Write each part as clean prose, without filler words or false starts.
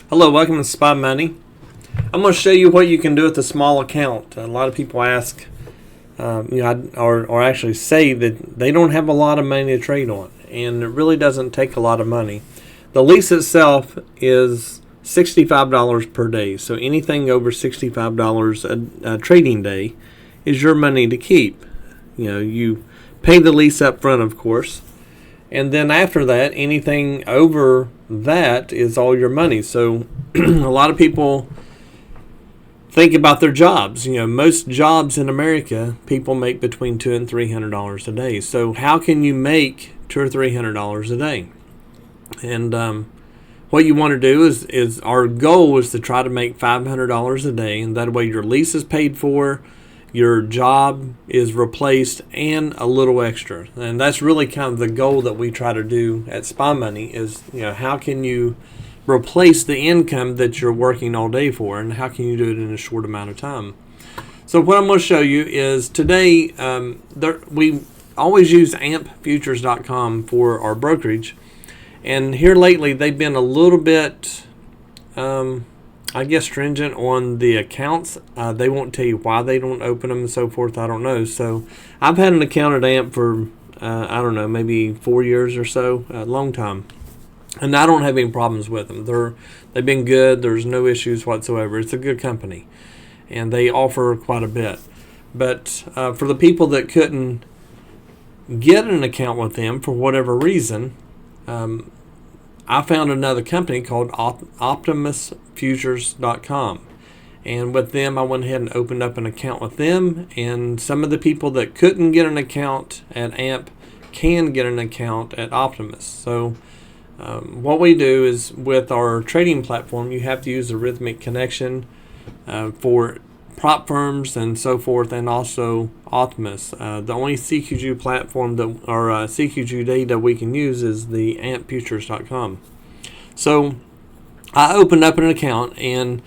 Hello, welcome to Spy Money. I'm going to show you what you can do with a small account. A lot of people ask, or actually say that they don't have a lot of money to trade on, and it really doesn't take a lot of money. The lease itself is $65 per day, so anything over $65 a trading day is your money to keep. You pay the lease up front, of course, and then after that, anything over that is all your money. So a lot of people think about their jobs. Most jobs in America, people make between $200 and $300 a day. So how can you make $200 or $300 a day? And what you want to do is our goal is to try to make $500 a day, and that way your lease is paid for, your job is replaced, and a little extra. And that's really kind of the goal that we try to do at Spy Money is, how can you replace the income that you're working all day for, and how can you do it in a short amount of time? So what I'm going to show you is today, we always use ampfutures.com for our brokerage. And here lately, they've been a little bit, stringent on the accounts. They won't tell you why they don't open them and so forth. I don't know. So I've had an account at AMP for, maybe 4 years or so, a long time. And I don't have any problems with them. They've been good. There's no issues whatsoever. It's a good company, and they offer quite a bit. But for the people that couldn't get an account with them for whatever reason, I found another company called OptimusFutures.com. And with them, I went ahead and opened up an account with them. And some of the people that couldn't get an account at AMP can get an account at Optimus. So what we do is with our trading platform, you have to use a rhythmic connection for prop firms and so forth, and also Optimus. The only CQG platform CQG data we can use is the ampfutures.com. So I opened up an account, and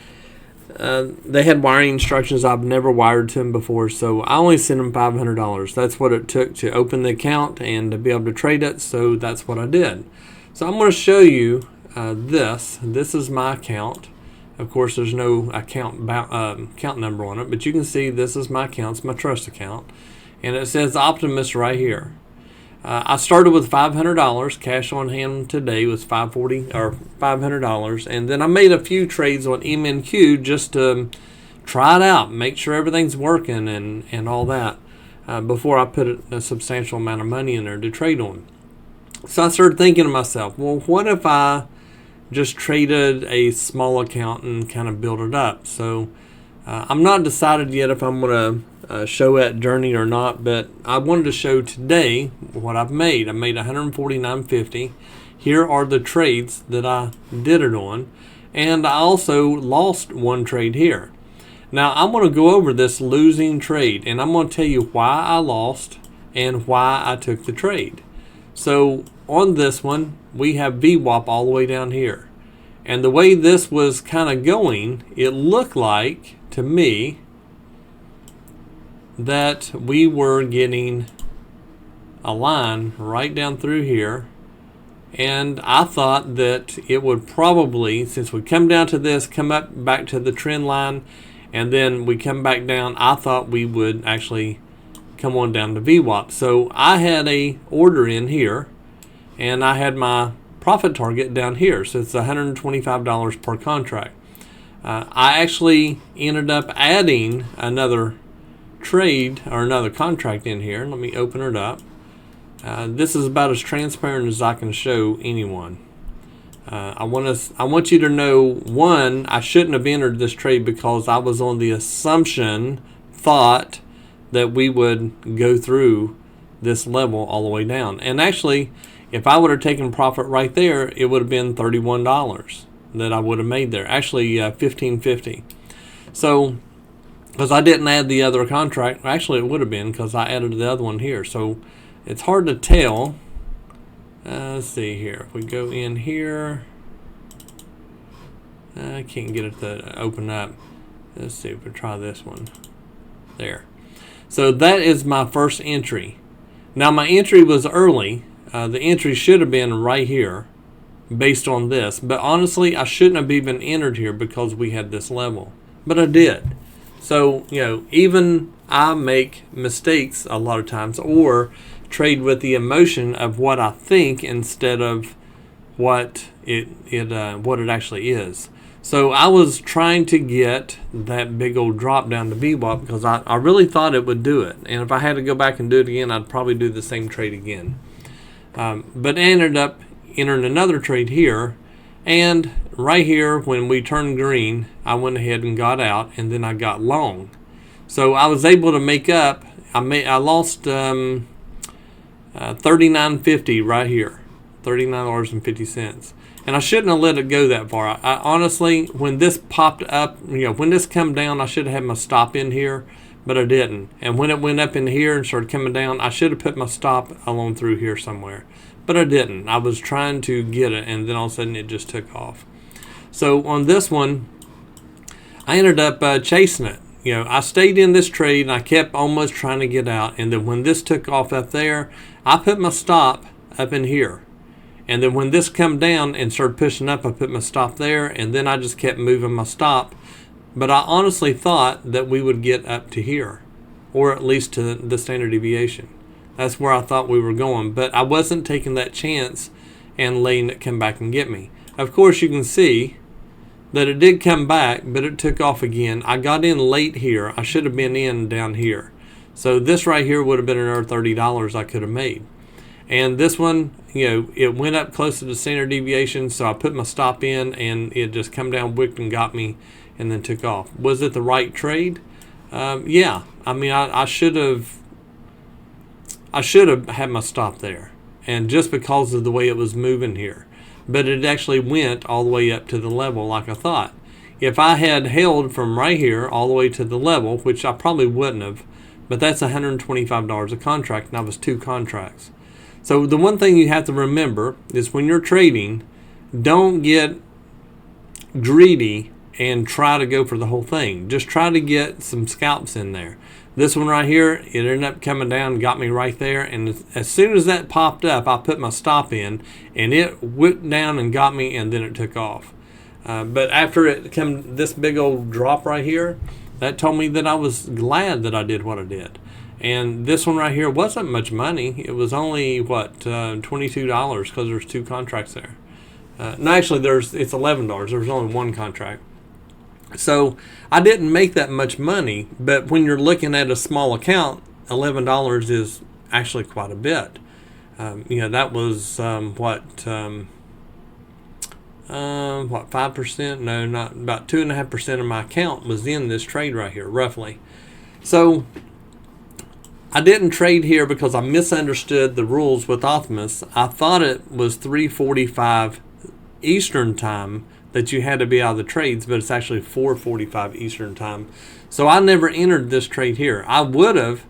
they had wiring instructions. I've never wired to them before, so I only sent them $500. That's what it took to open the account and to be able to trade it, so that's what I did. So I'm going to show you this. This is my account. Of course, there's no account number on it, but you can see this is my account. It's my trust account, and it says Optimus right here. I started with $500. Cash on hand today was $500, and then I made a few trades on MNQ just to try it out, make sure everything's working and all that before I put a substantial amount of money in there to trade on. So I started thinking to myself, well, what if I just traded a small account and kind of build it up? So I'm not decided yet if I'm going to show that journey or not, but I wanted to show today what I've made. I made $149.50. Here are the trades that I did it on, and I also lost one trade here. Now I'm going to go over this losing trade, and I'm going to tell you why I lost and why I took the trade. So on this one, we have VWAP all the way down here. And the way this was kind of going, it looked like to me that we were getting a line right down through here. And I thought that it would probably, since we come down to this, come up back to the trend line, and then we come back down, I thought we would actually come on down to VWAP. So I had a order in here, and I had my profit target down here. So it's $125 per contract. I actually ended up adding another trade or another contract in here. Let me open it up. This is about as transparent as I can show anyone. I want you to know, one, I shouldn't have entered this trade because I was on the thought that we would go through this level all the way down. And actually, if I would have taken profit right there, it would have been $31 that I would have made there. Actually, $15.50. So, because I didn't add the other contract, actually it would have been because I added the other one here. So it's hard to tell. Let's see here. If we go in here, I can't get it to open up. Let's see if we try this one. There. So that is my first entry. Now my entry was early. The entry should have been right here. based on this. But honestly, I shouldn't have even entered here because we had this level, but I did. So, even I make mistakes a lot of times, or trade with the emotion of what I think instead of what it actually is. So I was trying to get that big old drop down to VWAP because I really thought it would do it. And if I had to go back and do it again, I'd probably do the same trade again. But I ended up entering another trade here. And right here, when we turned green, I went ahead and got out, and then I got long. So I was able to make up. I lost $39.50 right here, $39.50. And I shouldn't have let it go that far. I honestly, when this popped up, when this come down, I should have had my stop in here, but I didn't. And when it went up in here and started coming down, I should have put my stop along through here somewhere, but I didn't. I was trying to get it, and then all of a sudden it just took off. So on this one, I ended up chasing it. I stayed in this trade, and I kept almost trying to get out. And then when this took off up there, I put my stop up in here. And then when this come down and started pushing up, I put my stop there, and then I just kept moving my stop. But I honestly thought that we would get up to here, or at least to the standard deviation. That's where I thought we were going, but I wasn't taking that chance and letting it come back and get me. Of course, you can see that it did come back, but it took off again. I got in late here. I should have been in down here. So this right here would have been another $30 I could have made. And this one, it went up close to the standard deviation, so I put my stop in, and it just come down, wicked, and got me, and then took off. Was it the right trade? Yeah. I mean, I should have had my stop there, and just because of the way it was moving here. But it actually went all the way up to the level like I thought. If I had held from right here all the way to the level, which I probably wouldn't have, but that's $125 a contract, and I was 2 contracts. So the one thing you have to remember is when you're trading, don't get greedy and try to go for the whole thing. Just try to get some scalps in there. This one right here, it ended up coming down, got me right there, and as soon as that popped up, I put my stop in, and it whipped down and got me, and then it took off. But after it come this big old drop right here, that told me that I was glad that I did what I did. And this one right here wasn't much money. It was only, $22 because there's 2 contracts there. No, actually, it's $11. There's only 1 contract. So I didn't make that much money, but when you're looking at a small account, $11 is actually quite a bit. That was 5%? No, not about 2.5% of my account was in this trade right here, roughly. So I didn't trade here because I misunderstood the rules with Optimus. I thought it was 3:45 Eastern time that you had to be out of the trades, but it's actually 4:45 Eastern time. So I never entered this trade here. I would have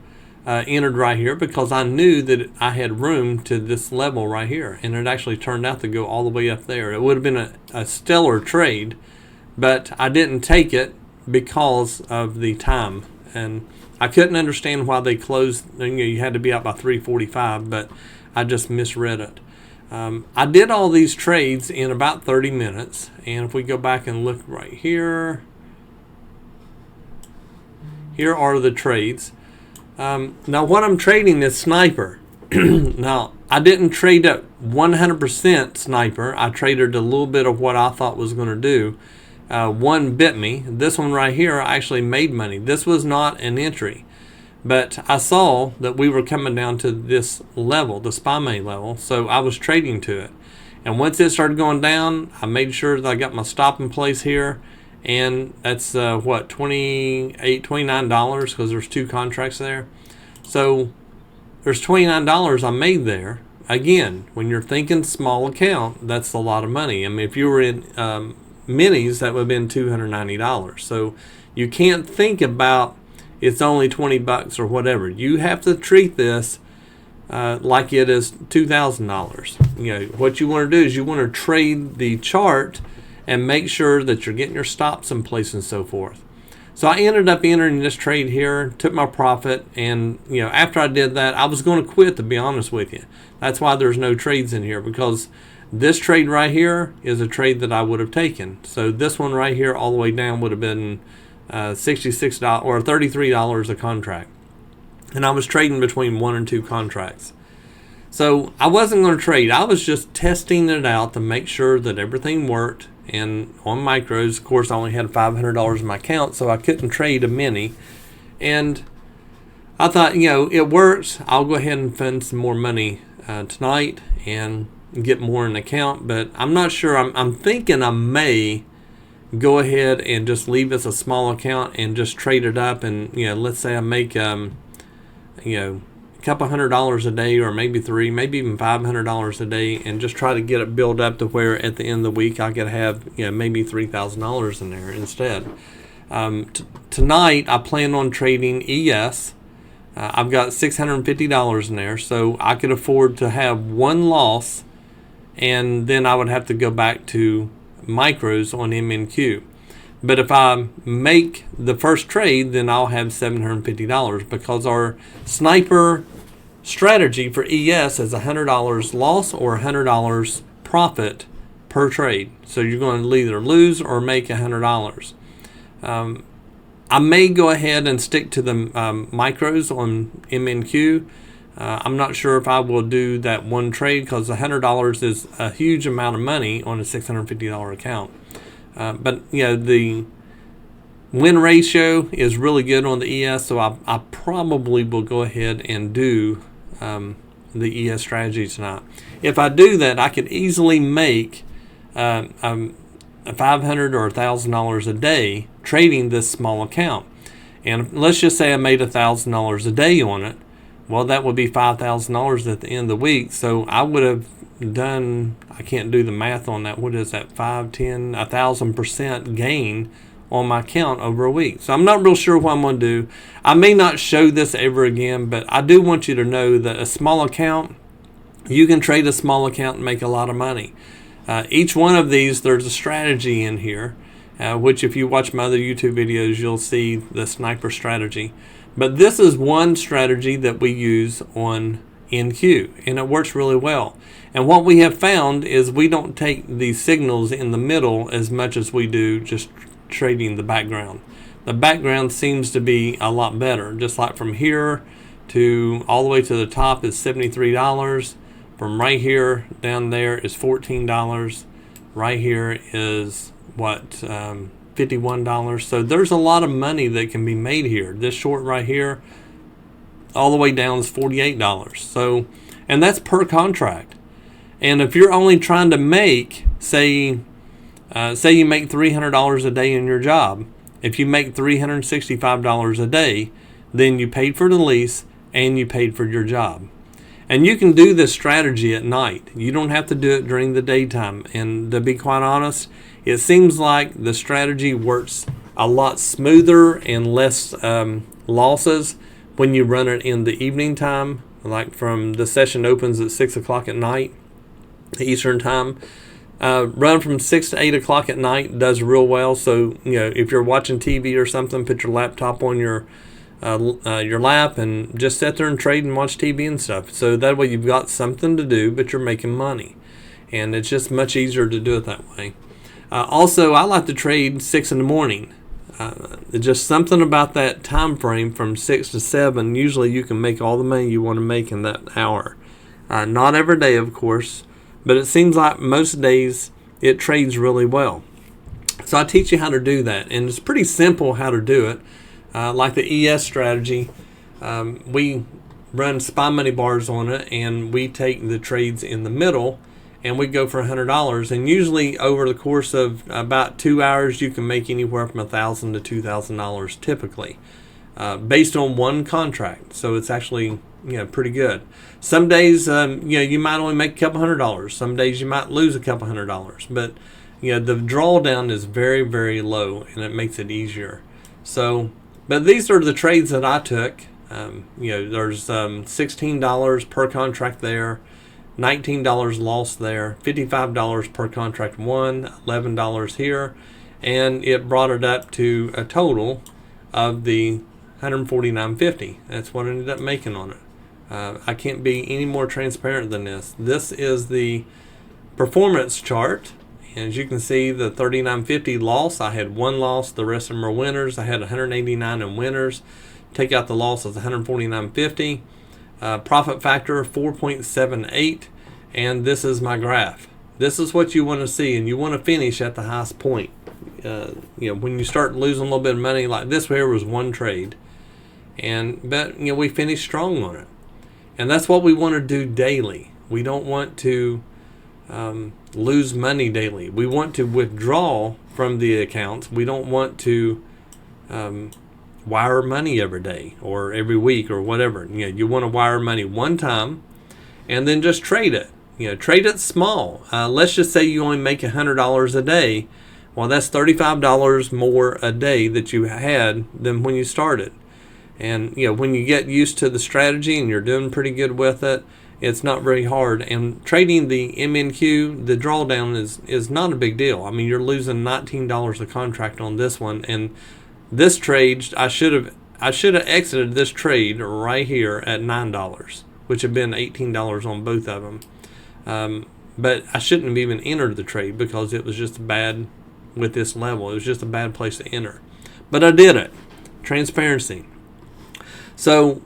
entered right here because I knew that I had room to this level right here, and it actually turned out to go all the way up there. It would have been a stellar trade, but I didn't take it because of the time, and I couldn't understand why they closed. You had to be out by 3:45, but I just misread it. I did all these trades in about 30 minutes, and if we go back and look right here, here are the trades. Now what I'm trading is Sniper. Now I didn't trade at 100% Sniper. I traded a little bit of what I thought was going to do. One bit me. This one right here I actually made money. This was not an entry, but I saw that we were coming down to this level, the SPY money level, so I was trading to it. And once it started going down, I made sure that I got my stop in place here, and that's $28, $29 because there's 2 contracts there. So there's $29 I made there. Again, when you're thinking small account, that's a lot of money. I mean, if you were in minis, that would have been $290. So you can't think about it's only $20 or whatever. You have to treat this like it is $2,000. What you want to do is you want to trade the chart and make sure that you're getting your stops in place and so forth. So I ended up entering this trade here, took my profit, and after I did that, I was going to quit, to be honest with you. That's why there's no trades in here, because This trade right here is a trade that I would have taken. So this one right here all the way down would have been $66 or $33 a contract. And I was trading between 1 and 2 contracts. So I wasn't going to trade. I was just testing it out to make sure that everything worked. And on micros, of course, I only had $500 in my account, so I couldn't trade a mini. And I thought, it works. I'll go ahead and spend some more money tonight and get more in the account. But I'm not sure. I'm thinking I may go ahead and just leave this a small account and just trade it up. And, let's say I make, a couple $100 a day, or maybe $300, maybe even $500 a day, and just try to get it built up to where at the end of the week I could have maybe $3,000 in there instead. Tonight I plan on trading ES. I've got $650 in there, so I could afford to have one loss, and then I would have to go back to micros on MNQ. But if I make the first trade, then I'll have $750, because our sniper strategy for ES is $100 loss or $100 profit per trade. So you're going to either lose or make $100. I may go ahead and stick to the micros on MNQ. I'm not sure if I will do that one trade, because $100 is a huge amount of money on a $650 account. But the win ratio is really good on the ES, so I probably will go ahead and do the ES strategy tonight. If I do that, I could easily make $500 or $1,000 a day trading this small account. And let's just say I made $1,000 a day on it. Well, that would be $5,000 at the end of the week. So I would have done, I can't do the math on that. What is that? 5, 10, 1,000% gain on my account over a week. So I'm not real sure what I'm going to do. I may not show this ever again, but I do want you to know that a small account, you can trade a small account and make a lot of money. Each one of these, there's a strategy in here, which if you watch my other YouTube videos, you'll see the sniper strategy. But this is one strategy that we use on NQ, and it works really well. And what we have found is we don't take these signals in the middle as much as we do just trading the background. The background seems to be a lot better. Just like from here to all the way to the top is $73. From right here down there is $14. Right here is what, $51. So there's a lot of money that can be made here. This short right here all the way down is $48. So, and that's per contract. And if you're only trying to make, say you make $300 a day in your job, if you make $365 a day, then you paid for the lease and you paid for your job. And you can do this strategy at night. You don't have to do it during the daytime. And to be quite honest, it seems like the strategy works a lot smoother and less losses when you run it in the evening time. Like from the session opens at 6 o'clock at night, Eastern time. Run from 6 to 8 o'clock at night does real well. So if you're watching TV or something, put your laptop on your lap and just sit there and trade and watch TV and stuff. So that way you've got something to do, but you're making money, and it's just much easier to do it that way. Also, I like to trade 6 in the morning. Just something about that time frame from 6 to 7. Usually you can make all the money you want to make in that hour. Not every day, of course, but it seems like most days it trades really well. So I teach you how to do that, and it's pretty simple how to do it. Like the ES strategy, we run SPY money bars on it, and we take the trades in the middle, and we go for $100. And usually over the course of about 2 hours, you can make anywhere from $1,000 to $2,000 typically, based on one contract. So it's actually pretty good. Some days you might only make a couple $100. Some days you might lose a couple $100. But the drawdown is very, very low, and it makes it easier. So, but these are the trades that I took. There's $16 per contract there, $19 lost there, $55 per contract won, $11 here, and it brought it up to a total of the $149.50. That's what I ended up making on it. I can't be any more transparent than this. This is the performance chart. And as you can see, the 3950 loss, I had one loss, the rest of them are winners. I had 189 in winners. Take out the loss of 149.50. Profit factor 4.78, and this is my graph. This is what you want to see, and you want to finish at the highest point. When you start losing a little bit of money, like this here was one trade, but we finished strong on it, and that's what we want to do daily. We don't want to lose money daily. We want to withdraw from the accounts. We don't want to wire money every day or every week or whatever. You want to wire money one time and then just trade it. Trade it small. Let's just say you only make $100 a day. Well, that's $35 more a day that you had than when you started. And when you get used to the strategy and you're doing pretty good with it, it's not very hard. And trading the MNQ, the drawdown is not a big deal. I mean, you're losing $19 a contract on this one, and this trade, I should have exited this trade right here at $9, which had been $18 on both of them. But I shouldn't have even entered the trade because it was just bad with this level. It was just a bad place to enter. But I did it. Transparency. So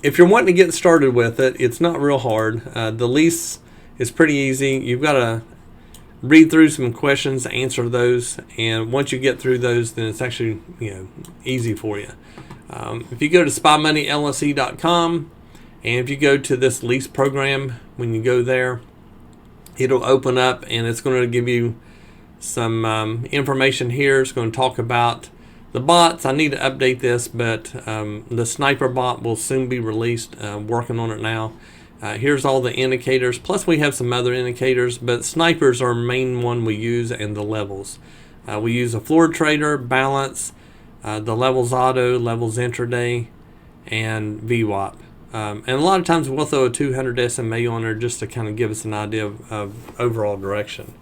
if you're wanting to get started with it, it's not real hard. The lease is pretty easy. You've got to read through some questions, answer those, and once you get through those, then it's actually easy for you. If you go to spymoneyllc.com, and if you go to this lease program, when you go there, it'll open up and it's going to give you some information here. It's going to talk about the bots. I need to update this, but the sniper bot will soon be released. Working on it now. Here's all the indicators, plus we have some other indicators, but snipers are the main one we use, and the levels. We use a floor trader, balance, the levels auto, levels intraday, and VWAP. And a lot of times we'll throw a 200 SMA on there just to kind of give us an idea of overall direction.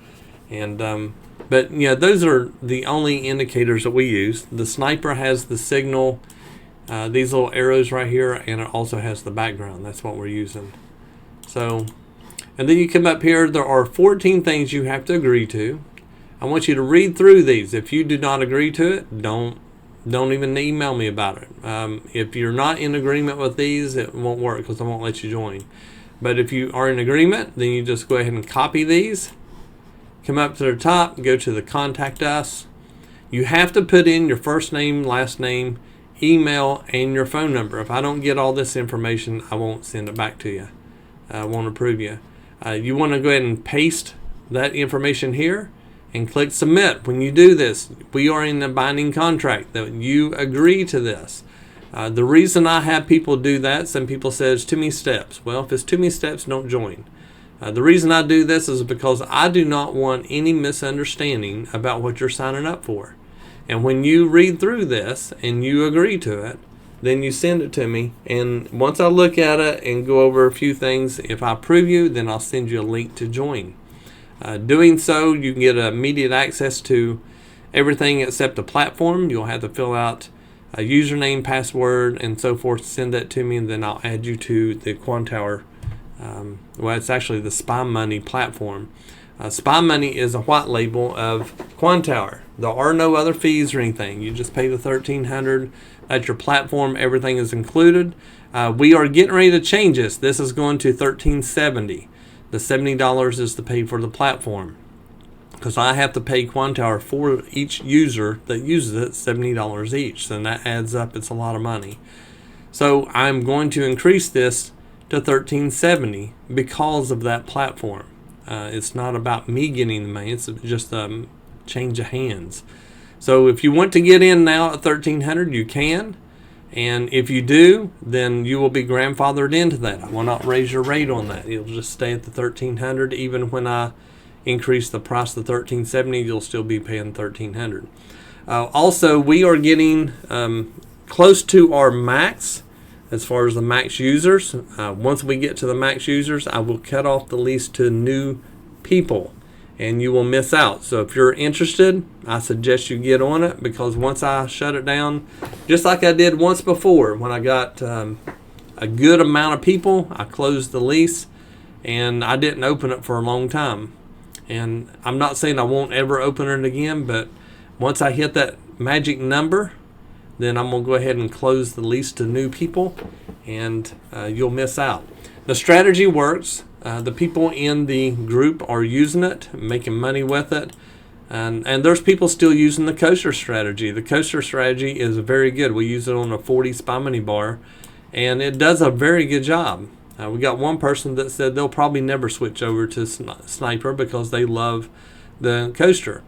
And but those are the only indicators that we use. The sniper has the signal, these little arrows right here, and it also has the background. That's what we're using. So, and then you come up here, there are 14 things you have to agree to. I want you to read through these. If you do not agree to it, don't even email me about it. If you're not in agreement with these, it won't work because I won't let you join. But if you are in agreement, then you just go ahead and copy these, come up to the top, go to the contact us. You have to put in your first name, last name, email, and your phone number. If I don't get all this information, I won't send it back to you. I won't approve you. You want to go ahead and paste that information here and click submit. When you do this, we are in a binding contract that you agree to this. The reason I have people do that, some people say it's too many steps. Well, if it's too many steps, don't join. The reason I do this is because I do not want any misunderstanding about what you're signing up for. And when you read through this and you agree to it, then you send it to me, and once I look at it and go over a few things, if I approve you, then I'll send you a link to join. Doing so, you can get immediate access to everything except the platform. You'll have to fill out a username, password, and so forth, send that to me, and then I'll add you to the Quantower. Well, it's actually the Spy Money platform. Spy Money is a white label of Quantower. There are no other fees or anything. You just pay the $1,300 at your platform. Everything is included. We are getting ready to change this. This is going to $1,370. The $70 is to pay for the platform, because I have to pay Quantower for each user that uses it $70 each, and that adds up. It's a lot of money. So I'm going to increase this to $1,370 because of that platform. It's not about me getting the money. It's just a change of hands. So if you want to get in now at $1,300, you can. And if you do, then you will be grandfathered into that. I will not raise your rate on that. It'll just stay at the $1,300. Even when I increase the price to $1,370, you'll still be paying $1,300. Also, we are getting close to our max as far as the max users. Once we get to the max users, I will cut off the lease to new people, and you will miss out. So if you're interested, I suggest you get on it, because once I shut it down, just like I did once before, when I got a good amount of people, I closed the lease, and I didn't open it for a long time. And I'm not saying I won't ever open it again, but once I hit that magic number, then I'm going to go ahead and close the lease to new people, and you'll miss out. The strategy works. The people in the group are using it, making money with it. And there's people still using the coaster strategy. The coaster strategy is very good. We use it on a 40 spy money bar, and it does a very good job. We got one person that said they'll probably never switch over to Sniper because they love the coaster.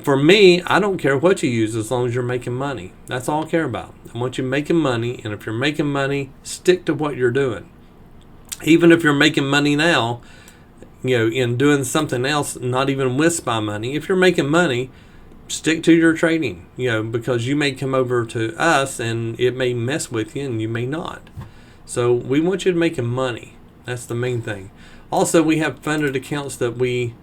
For me, I don't care what you use as long as you're making money. That's all I care about. I want you making money, and if you're making money, stick to what you're doing. Even if you're making money now, in doing something else, not even with spy money, if you're making money, stick to your trading, because you may come over to us and it may mess with you and you may not. So we want you to make money. That's the main thing. Also, we have funded accounts that we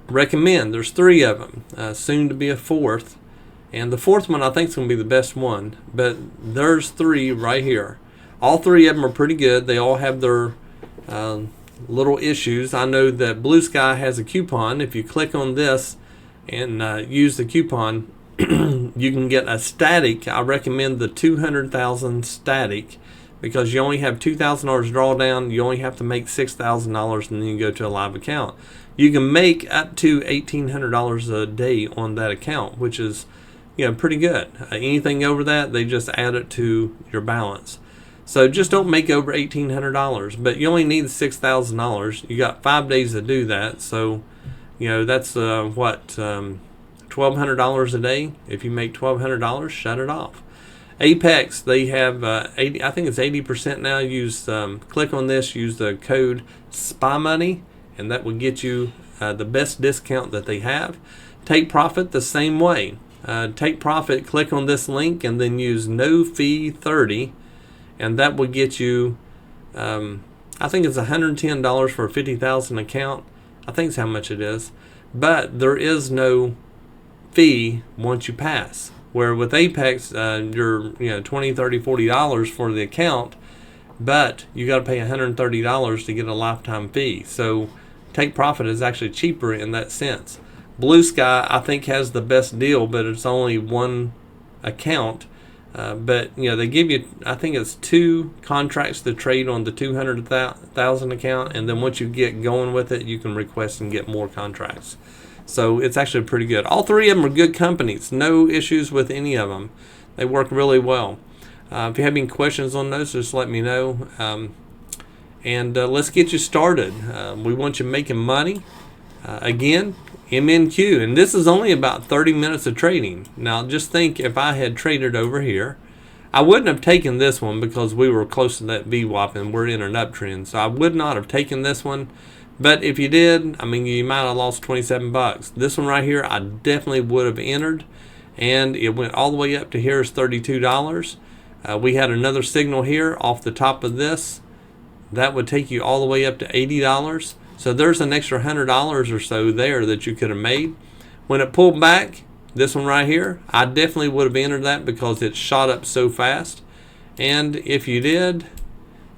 recommend. There's 3 of them, soon to be a 4th. And the 4th one I think is going to be the best one. But there's 3 right here. All 3 of them are pretty good. They all have their little issues. I know that BluSky has a coupon. If you click on this and use the coupon, you can get a static. I recommend the 200,000 static because you only have $2,000 drawdown. You only have to make $6,000 and then you go to a live account. You can make up to $1,800 a day on that account, which is pretty good. Anything over that, they just add it to your balance. So just don't make over $1,800, but you only need $6,000. You got 5 days to do that. So, that's $1,200 a day. If you make $1,200, shut it off. Apex, they have 80. I think it's 80% now. Use click on this. Use the code SPYMONEY, and that will get you the best discount that they have. Take Profit the same way. Take Profit. Click on this link and then use no fee 30. And that will get you, I think it's $110 for a 50,000 account. I think it's how much it is. But there is no fee once you pass. Where with Apex, you're $20, $30, $40 for the account, but you got to pay $130 to get a lifetime fee. So Take Profit is actually cheaper in that sense. BluSky, I think, has the best deal, but it's only one account. But they give you, I think it's 2 contracts to trade on the 200,000 account, and then once you get going with it, you can request and get more contracts. So it's actually pretty good. All 3 of them are good companies. No issues with any of them. They work really well. If you have any questions on those, just let me know. And let's get you started. We want you making money. Again, MNQ, and this is only about 30 minutes of trading. Now just think, if I had traded over here, I wouldn't have taken this one because we were close to that VWAP and we're in an uptrend, so I would not have taken this one. But if you did, you might have lost 27 bucks. This one right here, I definitely would have entered, and it went all the way up to here is $32. We had another signal here off the top of this that would take you all the way up to $80. So there's an extra $100 or so there that you could have made. When it pulled back, this one right here, I definitely would have entered that because it shot up so fast. And if you did,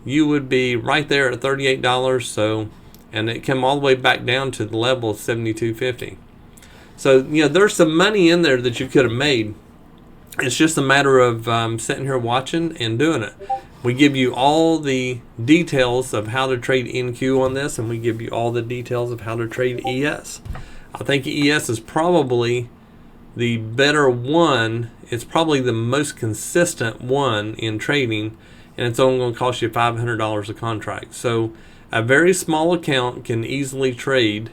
you would be right there at $38. So, and it came all the way back down to the level of $72.50. So there's some money in there that you could have made. It's just a matter of sitting here watching and doing it. We give you all the details of how to trade NQ on this, and we give you all the details of how to trade ES. I think ES is probably the better one. It's probably the most consistent one in trading, and it's only going to cost you $500 a contract. So a very small account can easily trade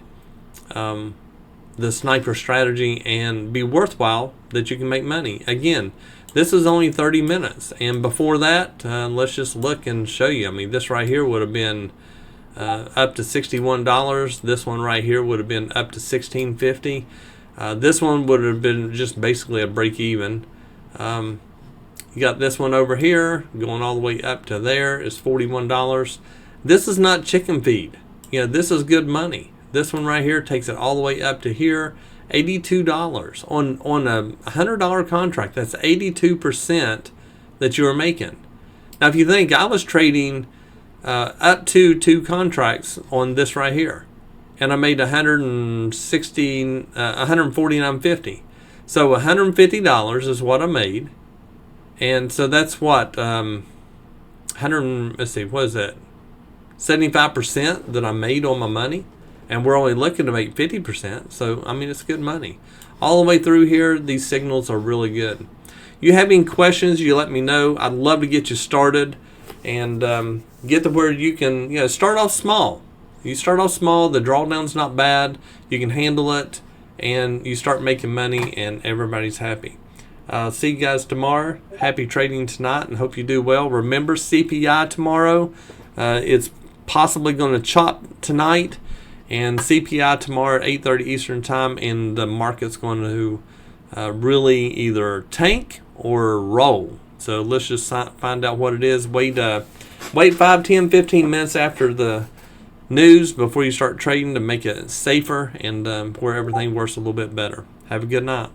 the Sniper strategy and be worthwhile, that you can make money. Again, this is only 30 minutes, and before that, let's just look and show you. This right here would have been up to $61. This one right here would have been up to $16.50. This one would have been just basically a break even. You got this one over here going all the way up to there is $41. This is not chicken feed. This is good money. This one right here takes it all the way up to here, $82 on a $100 contract. That's 82% that you are making. Now, if you think, I was trading up to 2 contracts on this right here, and I made $149.50. So $150 is what I made, and so that's what 100. Let's see, what is that? 75% that I made on my money, and we're only looking to make 50%. So I mean, it's good money all the way through here. These signals are really good. You have any questions, you let me know. I'd love to get you started and get to where you can, start off small. You start off small, the drawdown's not bad, you can handle it, and you start making money, and everybody's happy. See you guys tomorrow. Happy trading tonight, and hope you do well. Remember, CPI tomorrow. It's possibly going to chop tonight, and CPI tomorrow at 8:30 Eastern time, and the market's going to really either tank or roll. So let's just find out what it is. Wait 5, 10, 15 minutes after the news before you start trading to make it safer and where everything works a little bit better. Have a good night.